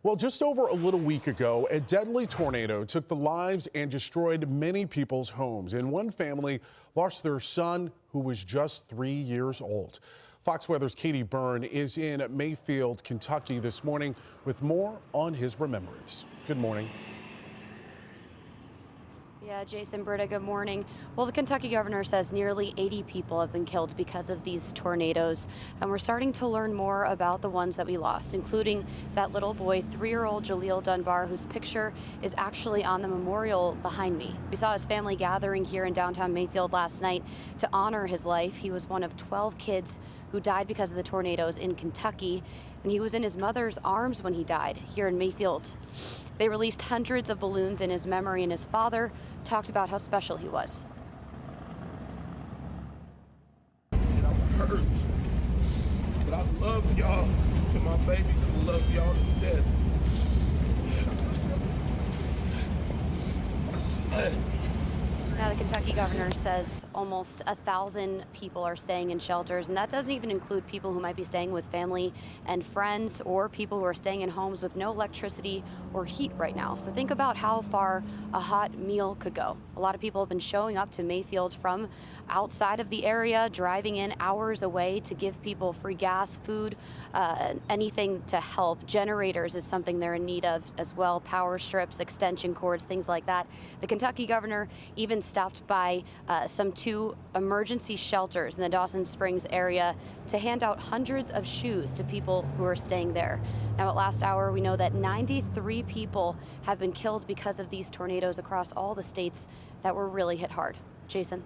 Well, just over a little week ago, a deadly tornado took the lives and destroyed many people's homes. And one family lost their son, who was just 3 years old. Fox Weather's Katie Byrne is in Mayfield, Kentucky this morning with more on his remembrance. Good morning. Yeah, Jason, Britta, good morning. Well, the Kentucky governor says nearly 80 people have been killed because of these tornadoes. And we're starting to learn more about the ones that we lost, including that little boy, 3-year-old Jah'lil Dunbar, whose picture is actually on the memorial behind me. We saw his family gathering here in downtown Mayfield last night to honor his life. He was one of 12 kids who died because of the tornadoes in Kentucky, and he was in his mother's arms when he died here in Mayfield. They released hundreds of balloons in his memory, and his father talked about how special he was. And I'm hurt, but I love y'all to my babies. I love y'all to death. My son. Now, the Kentucky governor says almost 1,000 people are staying in shelters, and that doesn't even include people who might be staying with family and friends or people who are staying in homes with no electricity or heat right now. So think about how far a hot meal could go. A lot of people have been showing up to Mayfield from outside of the area, driving in hours away to give people free gas, food, anything to help. Generators is something they're in need of as well, power strips, extension cords, things like that. The Kentucky governor even stopped by some 2 emergency shelters in the Dawson Springs area to hand out hundreds of shoes to people who are staying there. Now, at last hour, we know that 93 people have been killed because of these tornadoes across all the states that were really hit hard. Jason.